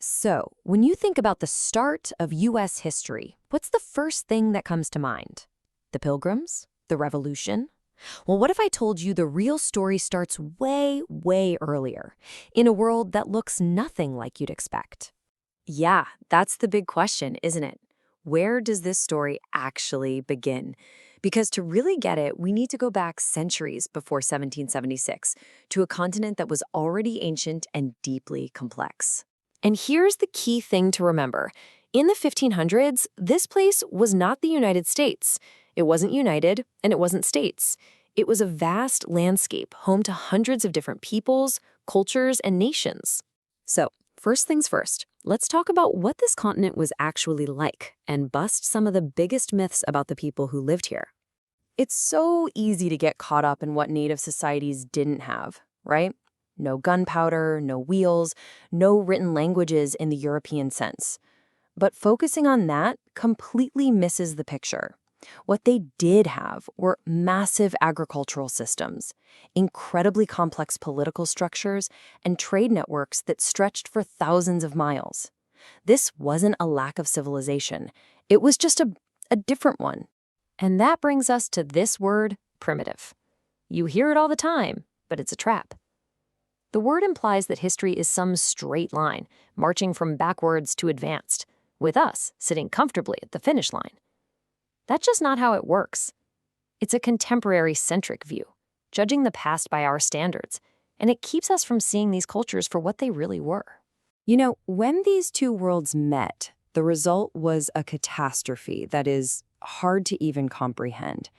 So, when you think about the start of U.S. history, what's the first thing that comes to mind? The Pilgrims? The Revolution? Well, what if I told you the real story starts way, way earlier, in a world that looks nothing like you'd expect? Yeah, that's the big question, isn't it? Where does this story actually begin? Because to really get it, we need to go back centuries before 1776 to a continent that was already ancient and deeply complex. And here's the key thing to remember. In the 1500s, this place was not the United States. It wasn't united, and it wasn't states. It was a vast landscape home to hundreds of different peoples, cultures, and nations. So, first things first, let's talk about what this continent was actually like and bust some of the biggest myths about the people who lived here. It's so easy to get caught up in what native societies didn't have, right? No gunpowder, no wheels, no written languages in the European sense. But focusing on that completely misses the picture. What they did have were massive agricultural systems, incredibly complex political structures, and trade networks that stretched for thousands of miles. This wasn't a lack of civilization. It was just a different one. And that brings us to this word, primitive. You hear it all the time, but it's a trap. The word implies that history is some straight line, marching from backwards to advanced, with us sitting comfortably at the finish line. That's just not how it works. It's a contemporary-centric view, judging the past by our standards, and it keeps us from seeing these cultures for what they really were. You know, when these two worlds met, the result was a catastrophe that is hard to even comprehend.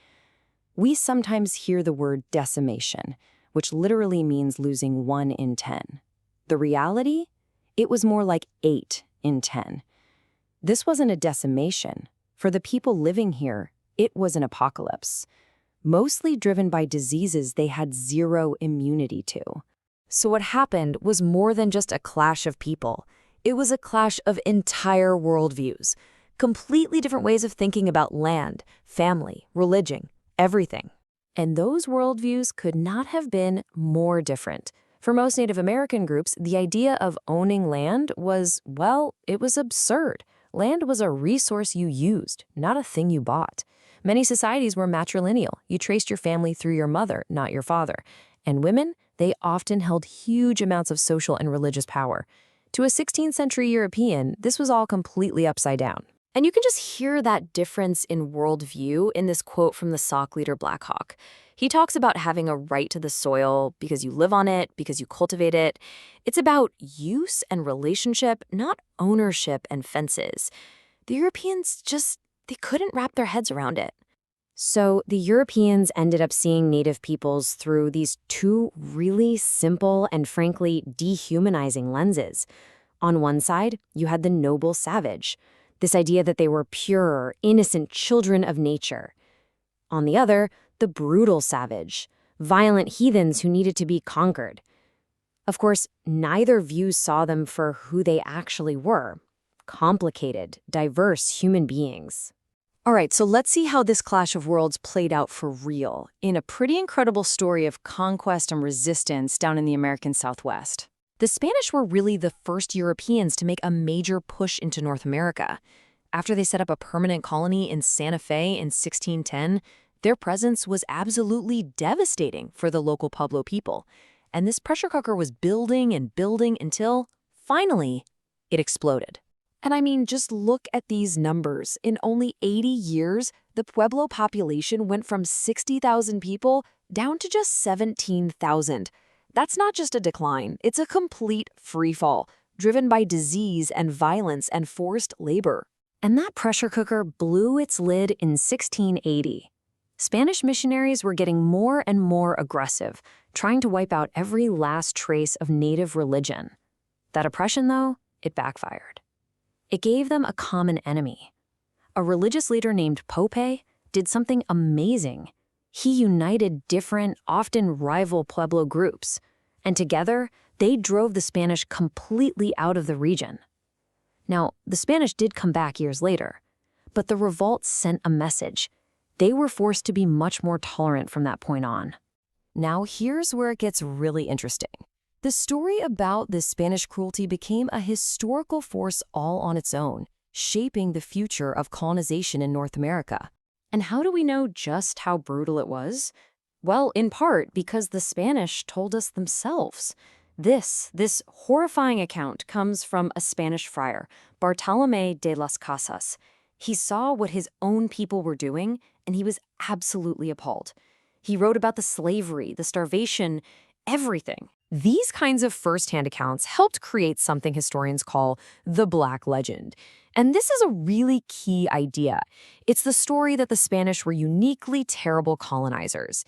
We sometimes hear the word decimation, which literally means losing 1 in 10. The reality? It was more like 8 in 10. This wasn't a decimation. For the people living here, it was an apocalypse, mostly driven by diseases they had zero immunity to. So what happened was more than just a clash of people. It was a clash of entire worldviews, completely different ways of thinking about land, family, religion, everything. And those worldviews could not have been more different. For most Native American groups, the idea of owning land was, well, it was absurd. Land was a resource you used, not a thing you bought. Many societies were matrilineal. You traced your family through your mother, not your father. And women, they often held huge amounts of social and religious power. To a 16th century European, this was all completely upside down. And you can just hear that difference in worldview in this quote from the Sauk leader Black Hawk. He talks about having a right to the soil because you live on it, because you cultivate it. It's about use and relationship, not ownership and fences. The Europeans they couldn't wrap their heads around it. So the Europeans ended up seeing native peoples through these two really simple and frankly dehumanizing lenses. On one side, you had the noble savage, this idea that they were pure, innocent children of nature. On the other, the brutal savage, violent heathens who needed to be conquered. Of course, neither view saw them for who they actually were, complicated, diverse human beings. All right, so let's see how this clash of worlds played out for real in a pretty incredible story of conquest and resistance down in the American Southwest. The Spanish were really the first Europeans to make a major push into North America. After they set up a permanent colony in Santa Fe in 1610, their presence was absolutely devastating for the local Pueblo people. And this pressure cooker was building and building until, finally, it exploded. And I mean, just look at these numbers. In only 80 years, the Pueblo population went from 60,000 people down to just 17,000. That's not just a decline, it's a complete freefall, driven by disease and violence and forced labor. And that pressure cooker blew its lid in 1680. Spanish missionaries were getting more and more aggressive, trying to wipe out every last trace of native religion. That oppression, though, it backfired. It gave them a common enemy. A religious leader named Pope did something amazing. He united different, often rival Pueblo groups, and together, they drove the Spanish completely out of the region. Now, the Spanish did come back years later, but the revolt sent a message. They were forced to be much more tolerant from that point on. Now, here's where it gets really interesting. The story about this Spanish cruelty became a historical force all on its own, shaping the future of colonization in North America. And how do we know just how brutal it was? Well, in part because the Spanish told us themselves. This horrifying account comes from a Spanish friar, Bartolomé de las Casas. He saw what his own people were doing, and he was absolutely appalled. He wrote about the slavery, the starvation, everything. These kinds of first-hand accounts helped create something historians call the Black Legend. And this is a really key idea. It's the story that the Spanish were uniquely terrible colonizers.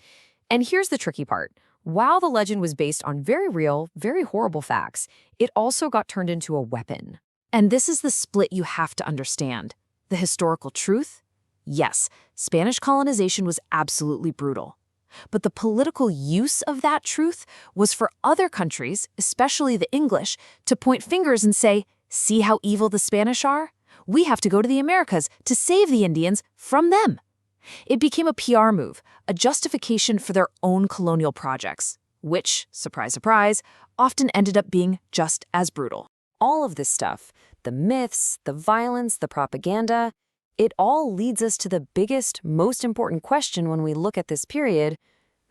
And here's the tricky part. While the legend was based on very real, very horrible facts, it also got turned into a weapon. And this is the split you have to understand. The historical truth? Yes, Spanish colonization was absolutely brutal. But the political use of that truth was for other countries, especially the English, to point fingers and say, see how evil the Spanish are? We have to go to the Americas to save the Indians from them. It became a PR move, a justification for their own colonial projects, which, surprise, surprise, often ended up being just as brutal. All of this stuff, the myths, the violence, the propaganda, it all leads us to the biggest, most important question when we look at this period: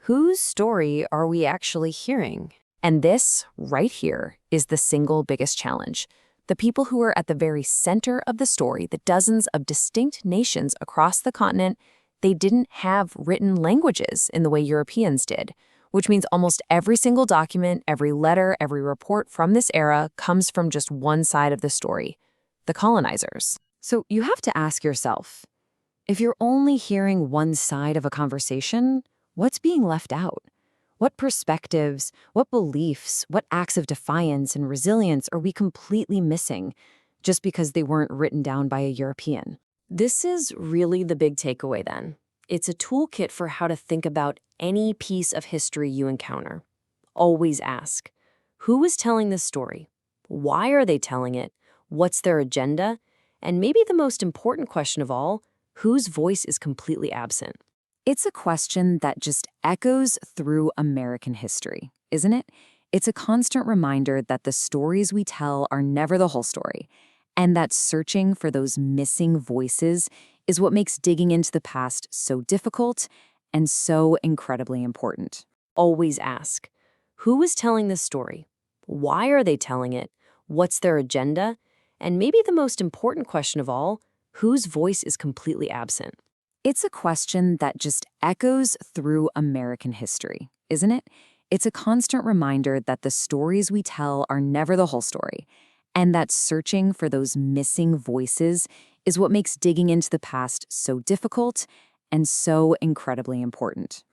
whose story are we actually hearing? And this, right here, is the single biggest challenge. The people who are at the very center of the story, the dozens of distinct nations across the continent, they didn't have written languages in the way Europeans did, which means almost every single document, every letter, every report from this era comes from just one side of the story: the colonizers. So you have to ask yourself, if you're only hearing one side of a conversation, what's being left out? What perspectives, what beliefs, what acts of defiance and resilience are we completely missing just because they weren't written down by a European? This is really the big takeaway then. It's a toolkit for how to think about any piece of history you encounter. Always ask, who is telling this story? Why are they telling it? What's their agenda? And maybe the most important question of all, whose voice is completely absent? It's a question that just echoes through American history, isn't it? It's a constant reminder that the stories we tell are never the whole story, and that searching for those missing voices is what makes digging into the past so difficult and so incredibly important. Always ask, who is telling this story? Why are they telling it? What's their agenda? And maybe the most important question of all, whose voice is completely absent? It's a question that just echoes through American history, isn't it? It's a constant reminder that the stories we tell are never the whole story, and that searching for those missing voices is what makes digging into the past so difficult and so incredibly important.